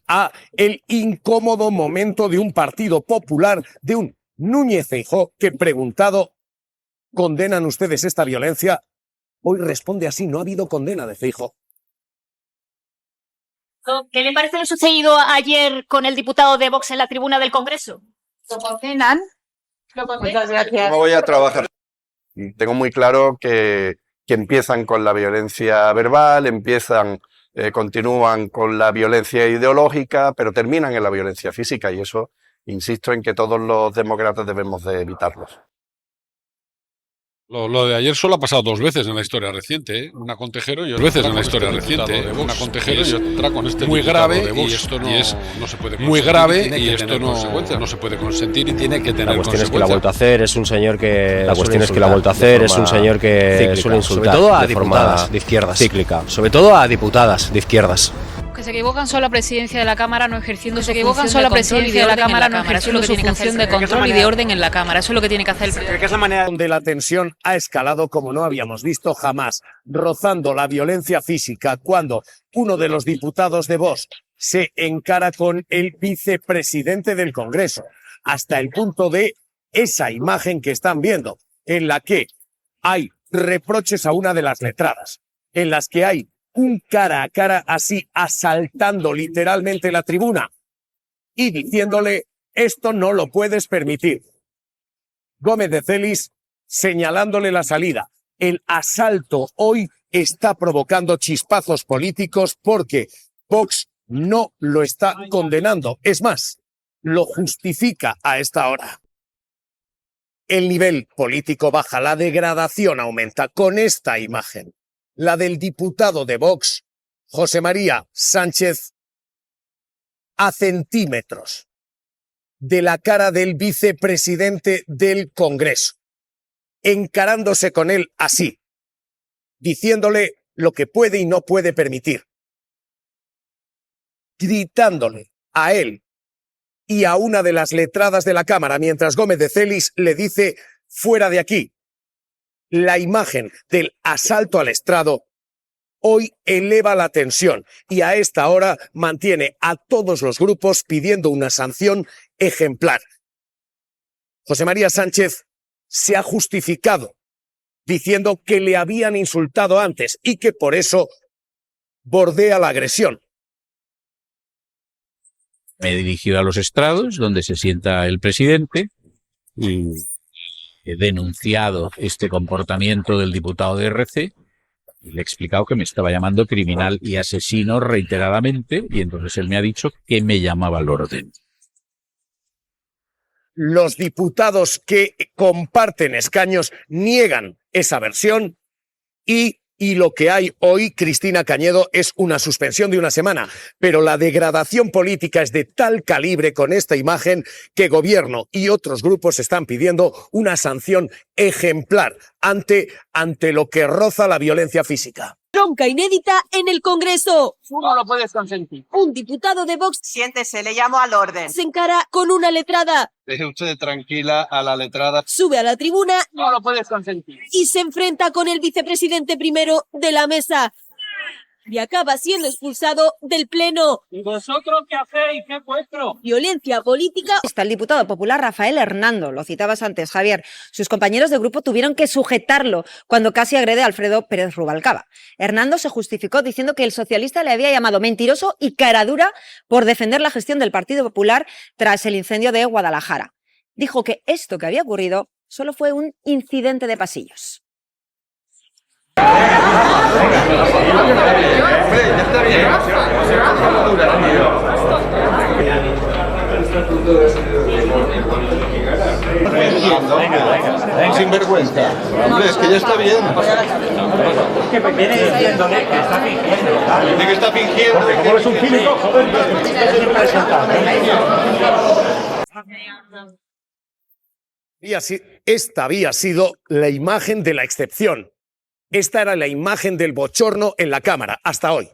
a el incómodo momento de un Partido Popular, de un Núñez Feijóo, que preguntado, ¿condenan ustedes esta violencia? Hoy responde así, no ha habido condena de Feijóo. ¿Qué le parece lo sucedido ayer con el diputado de Vox en la tribuna del Congreso? ¿Lo condenan? Muchas gracias. No voy a trabajar. Tengo muy claro que empiezan con la violencia verbal, continúan con la violencia ideológica, pero terminan en la violencia física, y eso, insisto en que todos los demócratas debemos de evitarlos. Lo de ayer solo ha pasado 2 veces en la historia reciente, ¿eh? Una con Tejero y otra con este otra con este muy grave, y esto no se puede consentir, muy grave, y esto no se puede consentir y tiene que tener consecuencias. La cuestión es que lo ha vuelto a hacer, es un señor que suele insultar, sobre todo a diputadas de izquierdas, cíclica, sobre todo a diputadas de izquierdas. Que se equivocan solo la presidencia de la Cámara no ejerciendo su función de control y de orden en la Cámara. Eso es lo que tiene que hacer el presidente. Donde la tensión ha escalado como no habíamos visto jamás, rozando la violencia física cuando uno de los diputados de Vox se encara con el vicepresidente del Congreso, hasta el punto de esa imagen que están viendo, en la que hay reproches a una de las letradas, en las que hay un cara a cara así, asaltando literalmente la tribuna y diciéndole, esto no lo puedes permitir. Gómez de Celis señalándole la salida. El asalto hoy está provocando chispazos políticos porque Vox no lo está condenando. Es más, lo justifica a esta hora. El nivel político baja, la degradación aumenta con esta imagen. La del diputado de Vox, José María Sánchez, a centímetros de la cara del vicepresidente del Congreso, encarándose con él así, diciéndole lo que puede y no puede permitir, gritándole a él y a una de las letradas de la Cámara, mientras Gómez de Celis le dice, fuera de aquí. La imagen del asalto al estrado hoy eleva la tensión y a esta hora mantiene a todos los grupos pidiendo una sanción ejemplar. José María Sánchez se ha justificado diciendo que le habían insultado antes y que por eso bordea la agresión. Me he dirigido a los estrados donde se sienta el presidente y he denunciado este comportamiento del diputado de RC y le he explicado que me estaba llamando criminal y asesino reiteradamente y entonces él me ha dicho que me llamaba al orden. Los diputados que comparten escaños niegan esa versión y lo que hay hoy, Cristina Cañedo, es una suspensión de una semana. Pero la degradación política es de tal calibre con esta imagen que Gobierno y otros grupos están pidiendo una sanción ejemplar ante lo que roza la violencia física. Bronca inédita en el Congreso. Tú no lo puedes consentir. Un diputado de Vox Siéntese, le llamo al orden. se encara con una letrada. Deje usted tranquila a la letrada. Sube a la tribuna No lo puedes consentir. y se enfrenta con el vicepresidente primero de la mesa. Y acaba siendo expulsado del Pleno. ¿Y vosotros qué hacéis? ¿Qué es vuestro? Violencia política. Está el diputado popular Rafael Hernando, lo citabas antes, Javier. Sus compañeros de grupo tuvieron que sujetarlo cuando casi agrede a Alfredo Pérez Rubalcaba. Hernando se justificó diciendo que el socialista le había llamado mentiroso y caradura por defender la gestión del Partido Popular tras el incendio de Guadalajara. Dijo que esto que había ocurrido solo fue un incidente de pasillos. Sinvergüenza. Hombre, es que ya está bien. Que viene diciéndole que está fingiendo. Dice que está fingiendo. Como es un cínico, joder, es impresentable. Esta había sido la imagen de la excepción. Esta era la imagen del bochorno en la Cámara, hasta hoy.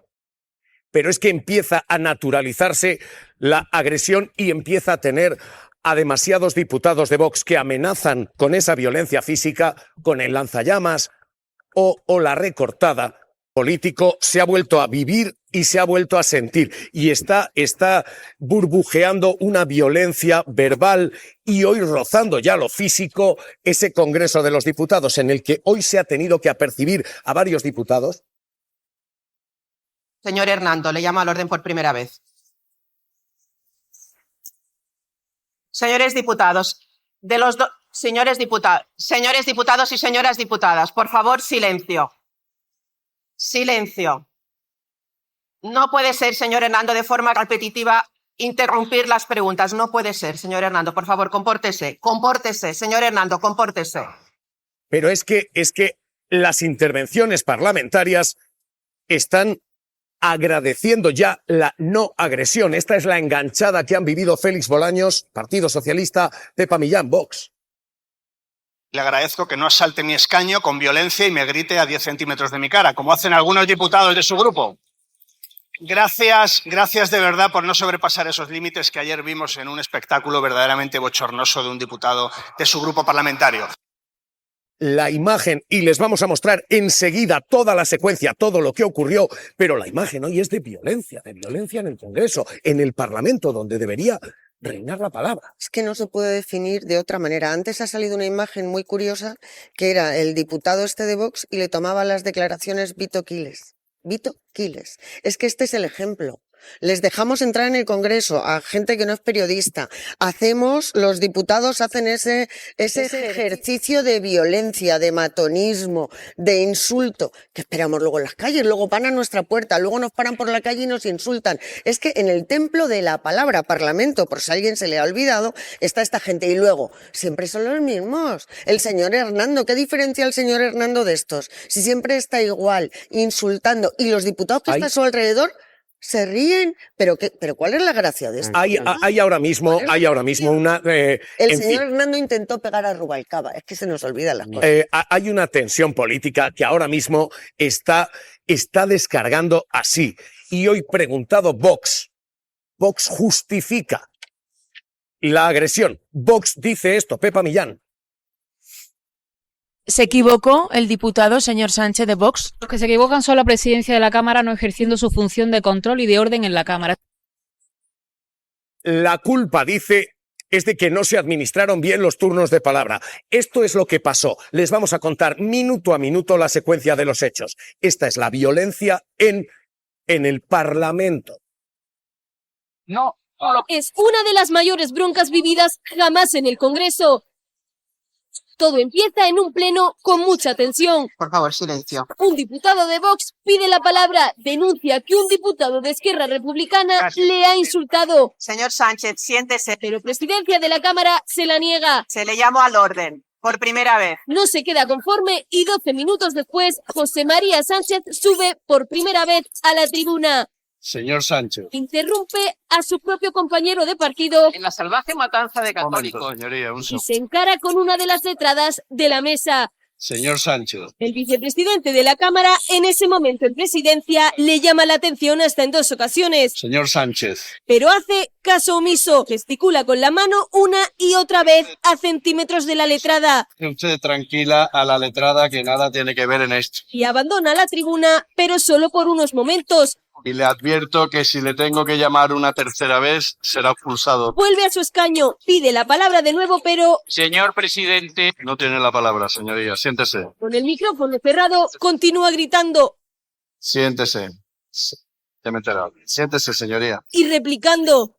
Pero es que empieza a naturalizarse la agresión y empieza a tener a demasiados diputados de Vox que amenazan con esa violencia física, con el lanzallamas o la recortada, político se ha vuelto a vivir y se ha vuelto a sentir. Y está burbujeando una violencia verbal y hoy rozando ya lo físico ese Congreso de los Diputados en el que hoy se ha tenido que apercibir a varios diputados. Señor Hernando, le llamo al orden por primera vez. Señores diputados, señores diputados y señoras diputadas, por favor, silencio. Silencio. No puede ser, señor Hernando, de forma repetitiva interrumpir las preguntas. No puede ser, señor Hernando. Por favor, compórtese. Compórtese, señor Hernando, compórtese. Pero es que las intervenciones parlamentarias están agradeciendo ya la no agresión. Esta es la enganchada que han vivido Félix Bolaños, Partido Socialista, Pepa Millán, Vox. Le agradezco que no asalte mi escaño con violencia y me grite a 10 centímetros de mi cara, como hacen algunos diputados de su grupo. Gracias de verdad por no sobrepasar esos límites que ayer vimos en un espectáculo verdaderamente bochornoso de un diputado de su grupo parlamentario. La imagen, y les vamos a mostrar enseguida toda la secuencia, todo lo que ocurrió, pero la imagen hoy es de violencia en el Congreso, en el Parlamento, donde debería reinar la palabra. Es que no se puede definir de otra manera. Antes ha salido una imagen muy curiosa que era el diputado de Vox y le tomaba las declaraciones Vito Quiles. Vito Quiles. Es que este es el ejemplo. Les dejamos entrar en el Congreso a gente que no es periodista. Los diputados hacen ese ejercicio de violencia, de matonismo, de insulto, que esperamos luego en las calles, luego van a nuestra puerta, luego nos paran por la calle y nos insultan. Es que en el templo de la palabra Parlamento, por si a alguien se le ha olvidado, está esta gente. Y luego, siempre son los mismos. El señor Hernando, ¿qué diferencia el señor Hernando de estos? Si siempre está igual, insultando, y los diputados que están a su alrededor se ríen, pero ¿cuál es la gracia de esto? Hay ahora mismo una... el señor Hernando intentó pegar a Rubalcaba, es que se nos olvidan las cosas. Hay una tensión política que ahora mismo está descargando así. Y hoy preguntado Vox justifica la agresión. Vox dice esto, Pepa Millán. ¿Se equivocó el diputado señor Sánchez de Vox? Los que se equivocan son la presidencia de la Cámara no ejerciendo su función de control y de orden en la Cámara. La culpa, dice, es de que no se administraron bien los turnos de palabra. Esto es lo que pasó. Les vamos a contar minuto a minuto la secuencia de los hechos. Esta es la violencia en el Parlamento. No. Es una de las mayores broncas vividas jamás en el Congreso. Todo empieza en un pleno con mucha tensión. Por favor, silencio. Un diputado de Vox pide la palabra, denuncia que un diputado de Esquerra Republicana le ha insultado. Señor Sánchez, siéntese. Pero presidencia de la Cámara se la niega. Se le llamo al orden, por primera vez. No se queda conforme y 12 minutos después, José María Sánchez sube por primera vez a la tribuna. Señor Sánchez. Interrumpe a su propio compañero de partido En la salvaje matanza de católicos. Señoría, y se encara con una de las letradas de la mesa. Señor Sánchez. El vicepresidente de la Cámara, en ese momento en presidencia, le llama la atención hasta en 2 ocasiones. Señor Sánchez. Pero hace caso omiso, gesticula con la mano una y otra vez a centímetros de la letrada. Usted tranquila a la letrada que nada tiene que ver en esto. Y abandona la tribuna, pero solo por unos momentos. Y le advierto que si le tengo que llamar una tercera vez, será expulsado. Vuelve a su escaño, pide la palabra de nuevo, pero... Señor presidente. No tiene la palabra, señoría. Siéntese. Con el micrófono cerrado, continúa gritando. Siéntese. Ya me he enterado. Siéntese, señoría. Y replicando.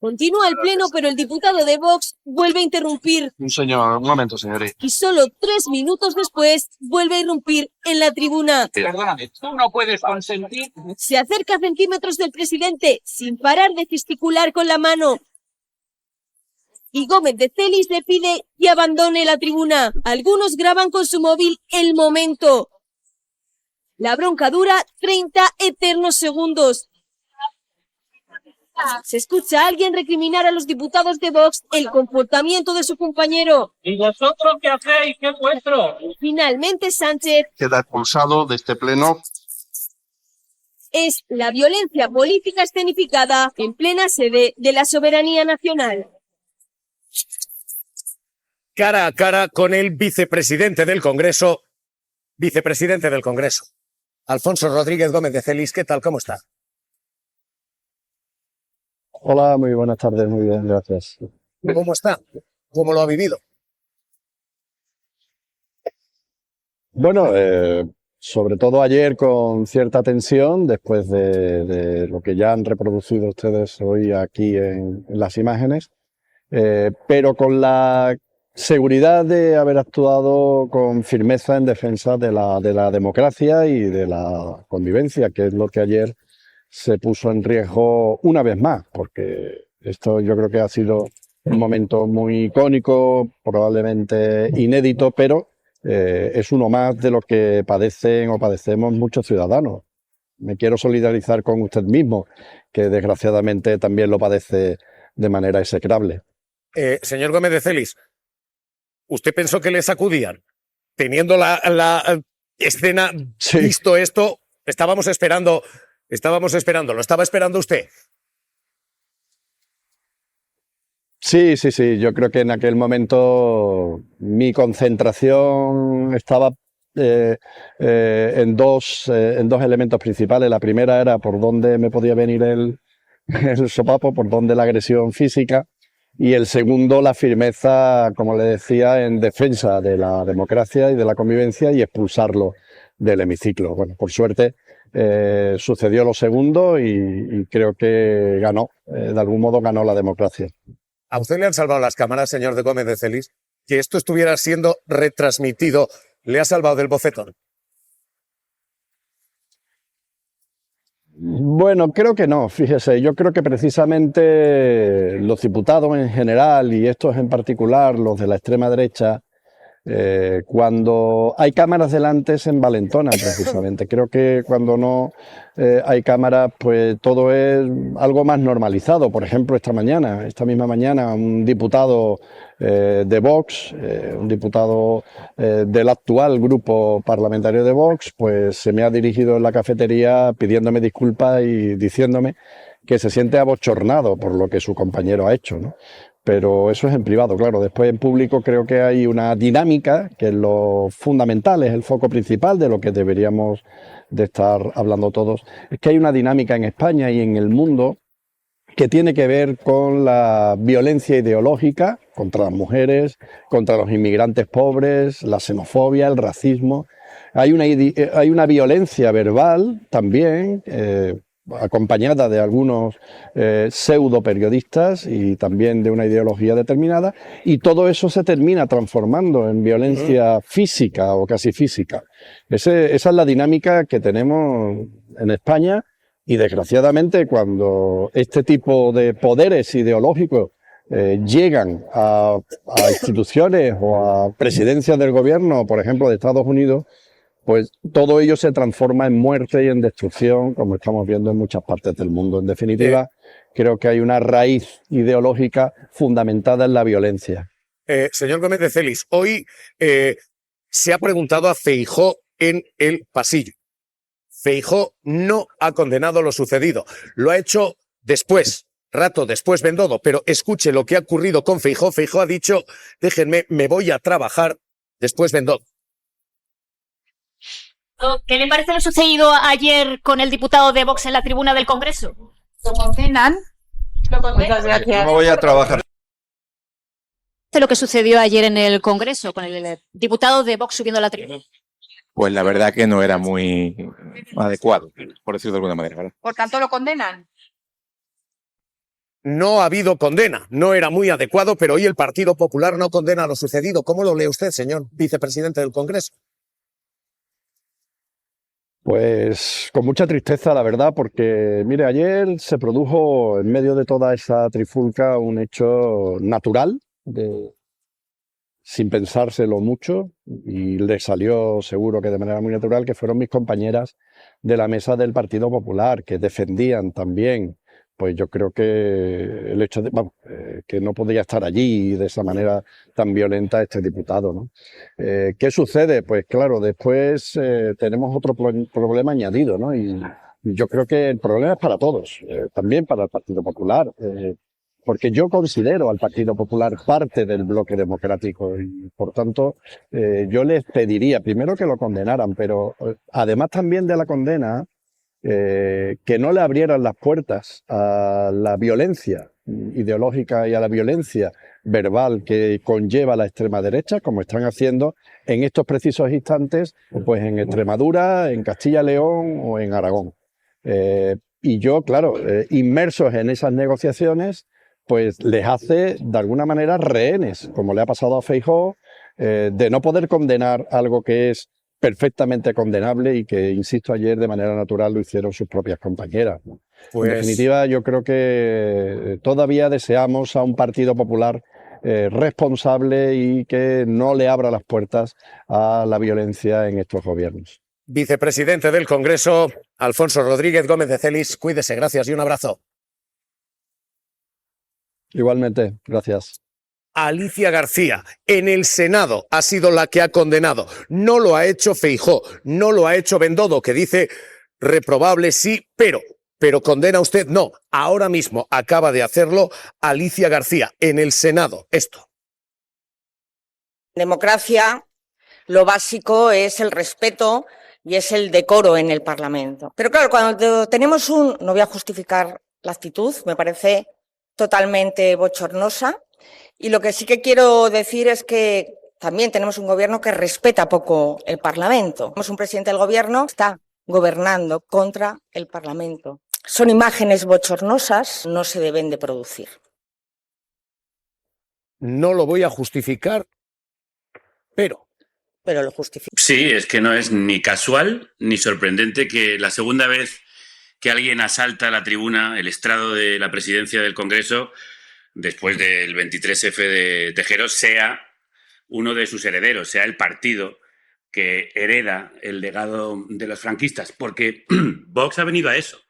Continúa el pleno, pero el diputado de Vox vuelve a interrumpir. Un momento, señoría. Y solo 3 minutos después vuelve a irrumpir en la tribuna. Perdóname, tú no puedes consentir. Se acerca a centímetros del presidente sin parar de gesticular con la mano. Y Gómez de Celis le pide que abandone la tribuna. Algunos graban con su móvil el momento. La bronca dura 30 eternos segundos. Se escucha a alguien recriminar a los diputados de Vox el comportamiento de su compañero. ¿Y vosotros qué hacéis? ¿Qué es vuestro? Finalmente Sánchez Queda expulsado de este pleno. es la violencia política escenificada en plena sede de la soberanía nacional. Cara a cara con el vicepresidente del Congreso, vicepresidente del Congreso. Alfonso Rodríguez Gómez de Celis, ¿qué tal? ¿Cómo está? Hola, muy buenas tardes, muy bien, gracias. ¿Cómo está? ¿Cómo lo ha vivido? Bueno, sobre todo ayer con cierta tensión, después de lo que ya han reproducido ustedes hoy aquí en las imágenes, pero con la seguridad de haber actuado con firmeza en defensa de la democracia y de la convivencia, que es lo que ayer se puso en riesgo una vez más, porque esto yo creo que ha sido un momento muy icónico, probablemente inédito, pero es uno más de lo que padecen o padecemos muchos ciudadanos. Me quiero solidarizar con usted mismo, que desgraciadamente también lo padece de manera execrable. Señor Gómez de Celis, ¿usted pensó que le sacudían? Teniendo la escena, sí. Visto esto, estábamos esperando, ¿lo estaba esperando usted? Sí, yo creo que en aquel momento mi concentración estaba en dos elementos principales. La primera era por dónde me podía venir el sopapo, por dónde la agresión física, y el segundo, la firmeza, como le decía, en defensa de la democracia y de la convivencia y expulsarlo del hemiciclo. Bueno, por suerte sucedió lo segundo y creo que ganó, de algún modo ganó la democracia. ¿A usted le han salvado las cámaras, señor de Gómez de Celis? Que esto estuviera siendo retransmitido, ¿le ha salvado del bofetón? Bueno, creo que no, fíjese, yo creo que precisamente los diputados en general y estos en particular, los de la extrema derecha, cuando hay cámaras delante se envalentonan precisamente. Creo que cuando no hay cámaras, pues todo es algo más normalizado. Por ejemplo, esta misma mañana, un diputado de Vox, un diputado del actual grupo parlamentario de Vox, pues se me ha dirigido en la cafetería pidiéndome disculpas y diciéndome que se siente abochornado por lo que su compañero ha hecho, ¿no? Pero eso es en privado, claro. Después en público creo que hay una dinámica que es lo fundamental, es el foco principal de lo que deberíamos de estar hablando todos. Es que hay una dinámica en España y en el mundo que tiene que ver con la violencia ideológica contra las mujeres, contra los inmigrantes pobres, la xenofobia, el racismo. Hay una violencia verbal también, acompañada de algunos pseudo periodistas y también de una ideología determinada, y todo eso se termina transformando en violencia física o casi física. Esa es la dinámica que tenemos en España, y desgraciadamente cuando este tipo de poderes ideológicos llegan a instituciones o a presidencias del gobierno, por ejemplo de Estados Unidos, pues todo ello se transforma en muerte y en destrucción, como estamos viendo en muchas partes del mundo. En definitiva, creo que hay una raíz ideológica fundamentada en la violencia. Señor Gómez de Celis, hoy se ha preguntado a Feijóo en el pasillo. Feijóo no ha condenado lo sucedido. Lo ha hecho después, rato después Bendodo, pero escuche lo que ha ocurrido con Feijóo. Feijóo ha dicho, déjenme, me voy a trabajar, después Bendodo. ¿Qué le parece lo sucedido ayer con el diputado de Vox en la tribuna del Congreso? ¿Lo condenan? Muchas gracias. No voy a trabajar. Lo que sucedió ayer en el Congreso con el diputado de Vox subiendo a la tribuna. Pues la verdad que no era muy adecuado, por decirlo de alguna manera, ¿verdad? Por tanto, ¿lo condenan? No ha habido condena, no era muy adecuado, pero hoy el Partido Popular no condena lo sucedido. ¿Cómo lo lee usted, señor vicepresidente del Congreso? Pues con mucha tristeza, la verdad, porque, mire, ayer se produjo en medio de toda esa trifulca un hecho natural, sin pensárselo mucho, y le salió seguro que de manera muy natural, que fueron mis compañeras de la mesa del Partido Popular, que defendían también, pues yo creo que el hecho de que no podía estar allí de esa manera tan violenta este diputado, ¿no? ¿Qué sucede? Pues claro, después tenemos otro problema añadido, ¿no? Y yo creo que el problema es para todos, también para el Partido Popular. porque yo considero al Partido Popular parte del bloque democrático y, por tanto, yo les pediría primero que lo condenaran, pero además también de la condena, que no le abrieran las puertas a la violencia ideológica y a la violencia verbal que conlleva la extrema derecha, como están haciendo en estos precisos instantes, pues en Extremadura, en Castilla y León o en Aragón. Y yo, claro, inmersos en esas negociaciones, pues les hace de alguna manera rehenes, como le ha pasado a Feijóo, de no poder condenar algo que es perfectamente condenable y que, insisto, ayer de manera natural lo hicieron sus propias compañeras. Pues... En definitiva, yo creo que todavía deseamos a un Partido Popular responsable y que no le abra las puertas a la violencia en estos gobiernos. Vicepresidente del Congreso, Alfonso Rodríguez Gómez de Celis, cuídese, gracias y un abrazo. Igualmente, gracias. Alicia García, en el Senado, ha sido la que ha condenado. No lo ha hecho Feijóo, no lo ha hecho Bendodo, que dice reprobable sí, pero condena usted no. Ahora mismo acaba de hacerlo Alicia García, en el Senado. Esto. Democracia, lo básico es el respeto y es el decoro en el Parlamento. Pero claro, cuando tenemos no voy a justificar la actitud, me parece totalmente bochornosa. Y lo que sí que quiero decir es que también tenemos un gobierno que respeta poco el Parlamento. Tenemos un presidente del gobierno que está gobernando contra el Parlamento. Son imágenes bochornosas, no se deben de producir. No lo voy a justificar, pero lo justifico. Sí, es que no es ni casual ni sorprendente que la segunda vez que alguien asalta la tribuna, el estrado de la presidencia del Congreso, después del 23F de Tejero, sea uno de sus herederos, sea el partido que hereda el legado de los franquistas, porque Vox ha venido a eso,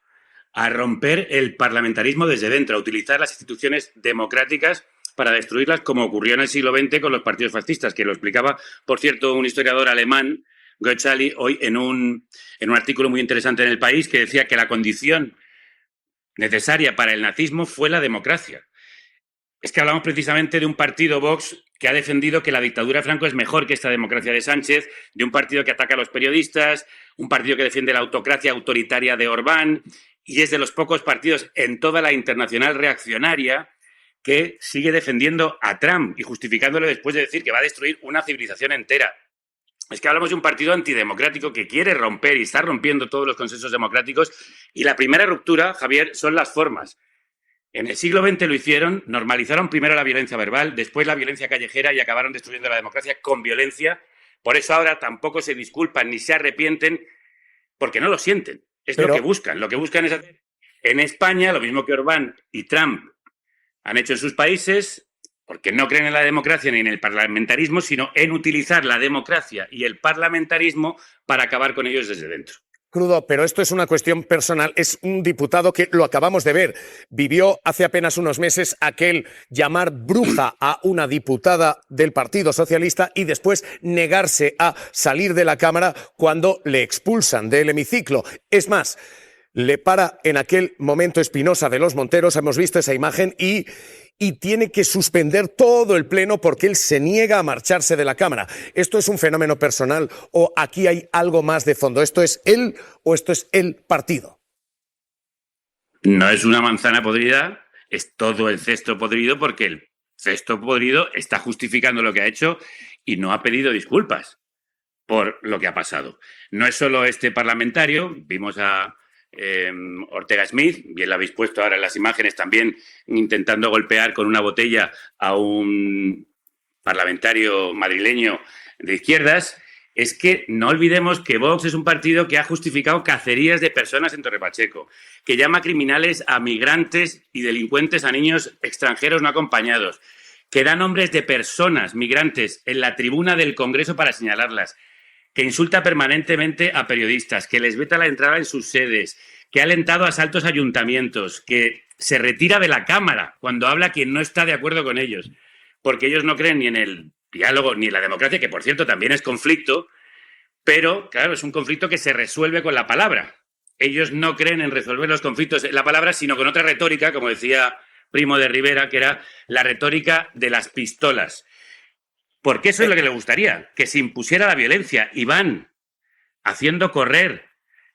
a romper el parlamentarismo desde dentro, a utilizar las instituciones democráticas para destruirlas, como ocurrió en el siglo XX con los partidos fascistas, que lo explicaba, por cierto, un historiador alemán, Goetzali, hoy en un artículo muy interesante en El País, que decía que la condición necesaria para el nazismo fue la democracia. Es que hablamos precisamente de un partido, Vox, que ha defendido que la dictadura de Franco es mejor que esta democracia de Sánchez, de un partido que ataca a los periodistas, un partido que defiende la autocracia autoritaria de Orbán, y es de los pocos partidos en toda la internacional reaccionaria que sigue defendiendo a Trump y justificándolo después de decir que va a destruir una civilización entera. Es que hablamos de un partido antidemocrático que quiere romper y está rompiendo todos los consensos democráticos, y la primera ruptura, Javier, son las formas. En el siglo XX lo hicieron, normalizaron primero la violencia verbal, después la violencia callejera y acabaron destruyendo la democracia con violencia. Por eso ahora tampoco se disculpan ni se arrepienten, porque no lo sienten. Es lo que buscan. Lo que buscan es hacer en España lo mismo que Orbán y Trump han hecho en sus países, porque no creen en la democracia ni en el parlamentarismo, sino en utilizar la democracia y el parlamentarismo para acabar con ellos desde dentro. Crudo, pero esto es una cuestión personal. Es un diputado que lo acabamos de ver. Vivió hace apenas unos meses aquel llamar bruja a una diputada del Partido Socialista y después negarse a salir de la Cámara cuando le expulsan del hemiciclo. Es más, le para en aquel momento Espinosa de los Monteros, hemos visto esa imagen, y tiene que suspender todo el pleno porque él se niega a marcharse de la Cámara. ¿Esto es un fenómeno personal o aquí hay algo más de fondo? ¿Esto es él o esto es el partido? No es una manzana podrida, es todo el cesto podrido, porque el cesto podrido está justificando lo que ha hecho y no ha pedido disculpas por lo que ha pasado. No es solo este parlamentario, vimos a Ortega Smith, bien lo habéis puesto ahora en las imágenes, también intentando golpear con una botella a un parlamentario madrileño de izquierdas. Es que no olvidemos que Vox es un partido que ha justificado cacerías de personas en Torre Pacheco, que llama criminales a migrantes y delincuentes a niños extranjeros no acompañados, que da nombres de personas migrantes en la tribuna del Congreso para señalarlas, que insulta permanentemente a periodistas, que les veta la entrada en sus sedes, que ha alentado asaltos a ayuntamientos, que se retira de la Cámara cuando habla quien no está de acuerdo con ellos, porque ellos no creen ni en el diálogo ni en la democracia, que por cierto también es conflicto, pero claro, es un conflicto que se resuelve con la palabra. Ellos no creen en resolver los conflictos en la palabra, sino con otra retórica, como decía Primo de Rivera, que era la retórica de las pistolas. Porque eso es lo que le gustaría, que se impusiera la violencia. Y van haciendo correr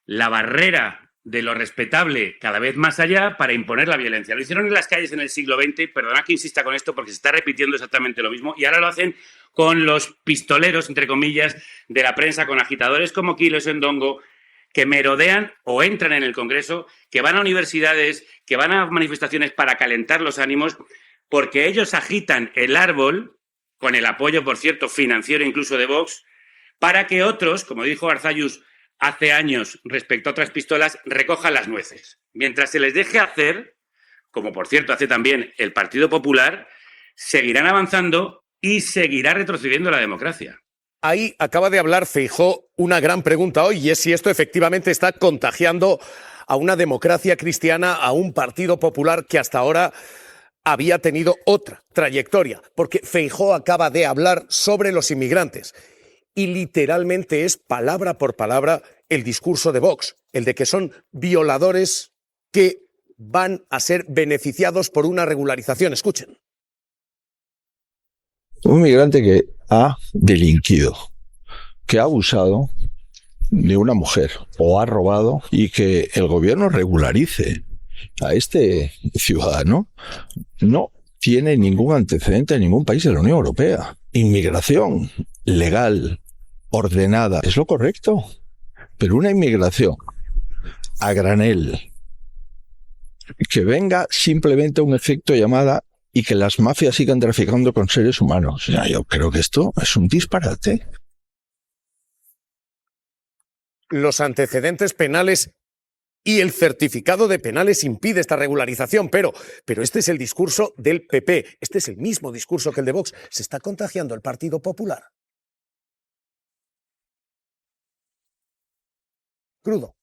la barrera de lo respetable cada vez más allá para imponer la violencia. Lo hicieron en las calles en el siglo XX, perdona que insista con esto porque se está repitiendo exactamente lo mismo, y ahora lo hacen con los pistoleros, entre comillas, de la prensa, con agitadores como Quiles Ndongo, que merodean o entran en el Congreso, que van a universidades, que van a manifestaciones para calentar los ánimos, porque ellos agitan el árbol, con el apoyo, por cierto, financiero incluso de Vox, para que otros, como dijo Arzallus hace años respecto a otras pistolas, recojan las nueces. Mientras se les deje hacer, como por cierto hace también el Partido Popular, seguirán avanzando y seguirá retrocediendo la democracia. Ahí acaba de hablar Feijóo una gran pregunta hoy, y es si esto efectivamente está contagiando a una democracia cristiana, a un Partido Popular que hasta ahora había tenido otra trayectoria, porque Feijóo acaba de hablar sobre los inmigrantes. Y literalmente es palabra por palabra el discurso de Vox, el de que son violadores que van a ser beneficiados por una regularización. Escuchen. Un migrante que ha delinquido, que ha abusado de una mujer o ha robado, y que el gobierno regularice a este ciudadano, no tiene ningún antecedente en ningún país de la Unión Europea. Inmigración legal, ordenada, es lo correcto, pero una inmigración a granel, que venga simplemente un efecto llamada y que las mafias sigan traficando con seres humanos. Ya, yo creo que esto es un disparate. Los antecedentes penales y el certificado de penales impide esta regularización, pero este es el discurso del PP, este es el mismo discurso que el de Vox. ¿Se está contagiando el Partido Popular? Crudo.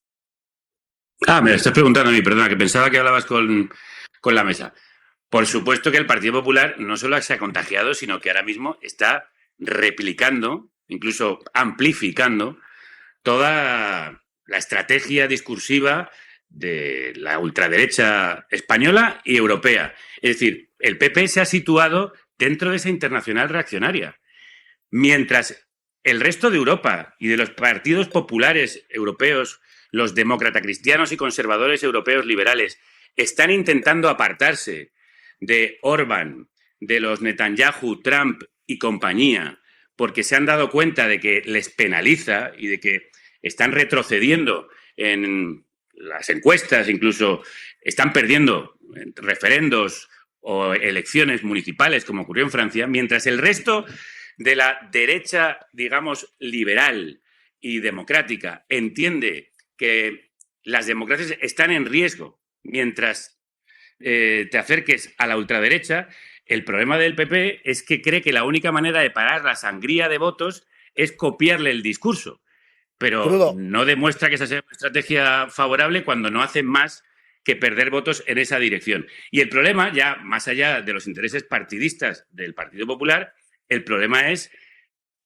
Me lo estás preguntando a mí, perdona, que pensaba que hablabas con la mesa. Por supuesto que el Partido Popular no solo se ha contagiado, sino que ahora mismo está replicando, incluso amplificando, toda la estrategia discursiva de la ultraderecha española y europea. Es decir, el PP se ha situado dentro de esa internacional reaccionaria. Mientras el resto de Europa y de los partidos populares europeos, los demócrata cristianos y conservadores europeos liberales, están intentando apartarse de Orbán, de los Netanyahu, Trump y compañía, porque se han dado cuenta de que les penaliza y de que están retrocediendo en las encuestas, incluso están perdiendo referendos o elecciones municipales, como ocurrió en Francia, mientras el resto de la derecha, digamos, liberal y democrática entiende que las democracias están en riesgo mientras te acerques a la ultraderecha. El problema del PP es que cree que la única manera de parar la sangría de votos es copiarle el discurso, pero no demuestra que esa sea una estrategia favorable cuando no hacen más que perder votos en esa dirección. Y el problema, ya más allá de los intereses partidistas del Partido Popular, el problema es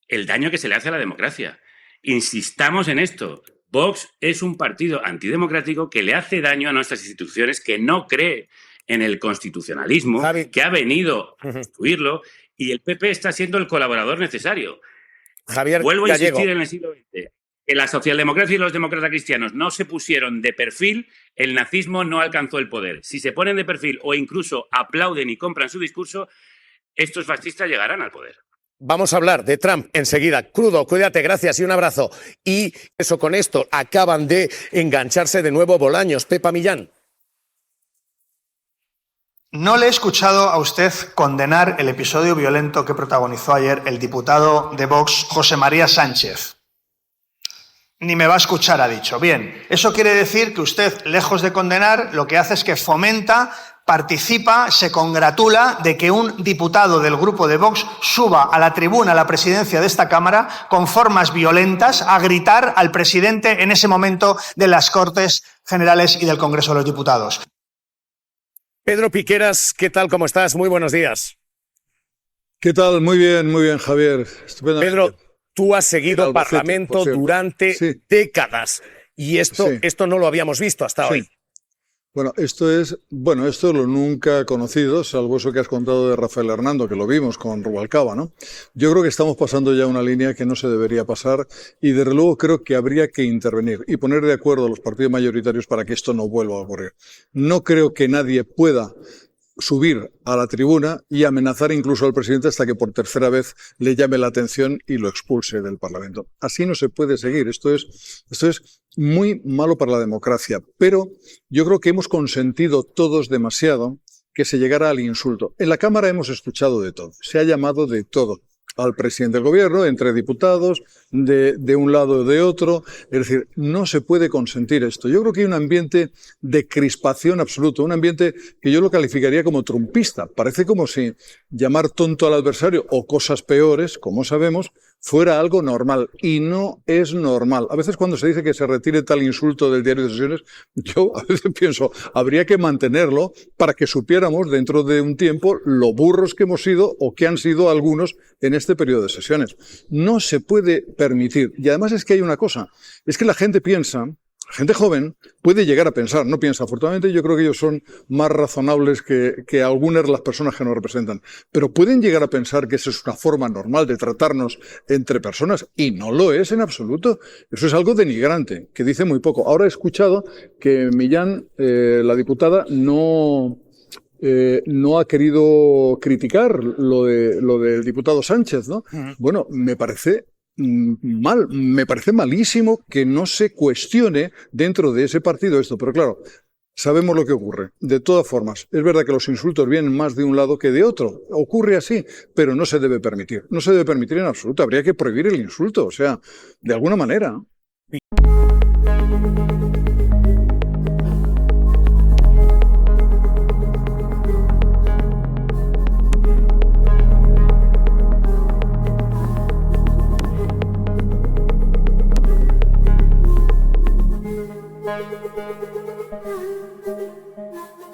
el daño que se le hace a la democracia. Insistamos en esto. Vox es un partido antidemocrático que le hace daño a nuestras instituciones, que no cree en el constitucionalismo, que ha venido a construirlo, y el PP está siendo el colaborador necesario. Vuelvo a insistir en el siglo XX. Que la socialdemocracia y los demócratas cristianos no se pusieron de perfil, el nazismo no alcanzó el poder. Si se ponen de perfil o incluso aplauden y compran su discurso, estos fascistas llegarán al poder. Vamos a hablar de Trump enseguida. Crudo, cuídate, gracias y un abrazo. Y eso, con esto acaban de engancharse de nuevo Bolaños. Pepa Millán. No le he escuchado a usted condenar el episodio violento que protagonizó ayer el diputado de Vox, José María Sánchez. Ni me va a escuchar, ha dicho. Bien, eso quiere decir que usted, lejos de condenar, lo que hace es que fomenta, participa, se congratula de que un diputado del grupo de Vox suba a la tribuna, a la presidencia de esta Cámara, con formas violentas, a gritar al presidente en ese momento de las Cortes Generales y del Congreso de los Diputados. Pedro Piqueras, ¿qué tal? ¿Cómo estás? Muy buenos días. ¿Qué tal? Muy bien, Javier. Estupendamente. Pedro, tú has seguido el Parlamento durante décadas y esto no lo habíamos visto hasta hoy. Bueno, esto es lo nunca conocido, salvo eso que has contado de Rafael Hernando, que lo vimos con Rubalcaba, ¿no? Yo creo que estamos pasando ya una línea que no se debería pasar y desde luego creo que habría que intervenir y poner de acuerdo a los partidos mayoritarios para que esto no vuelva a ocurrir. No creo que nadie pueda subir a la tribuna y amenazar incluso al presidente hasta que por tercera vez le llame la atención y lo expulse del Parlamento. Así no se puede seguir. Esto es muy malo para la democracia. Pero yo creo que hemos consentido todos demasiado que se llegara al insulto. En la Cámara hemos escuchado de todo. Se ha llamado de todo al presidente del gobierno, entre diputados, de un lado o de otro. Es decir, no se puede consentir esto. Yo creo que hay un ambiente de crispación absoluto, un ambiente que yo lo calificaría como trumpista. Parece como si llamar tonto al adversario o cosas peores, como sabemos, fuera algo normal. Y no es normal. A veces cuando se dice que se retire tal insulto del diario de sesiones, yo a veces pienso, habría que mantenerlo para que supiéramos dentro de un tiempo lo burros que hemos sido o que han sido algunos en este periodo de sesiones. No se puede permitir. Y además es que hay una cosa, es que la gente piensa, gente joven puede llegar a pensar, no piensa, afortunadamente yo creo que ellos son más razonables que algunas de las personas que nos representan, pero pueden llegar a pensar que esa es una forma normal de tratarnos entre personas y no lo es en absoluto. Eso es algo denigrante, que dice muy poco. Ahora he escuchado que Millán, la diputada, no ha querido criticar lo del diputado Sánchez, ¿no? Bueno, me parece mal, me parece malísimo que no se cuestione dentro de ese partido esto, pero claro, sabemos lo que ocurre. De todas formas, es verdad que los insultos vienen más de un lado que de otro, ocurre así, pero no se debe permitir, no se debe permitir en absoluto, habría que prohibir el insulto, o sea, de alguna manera.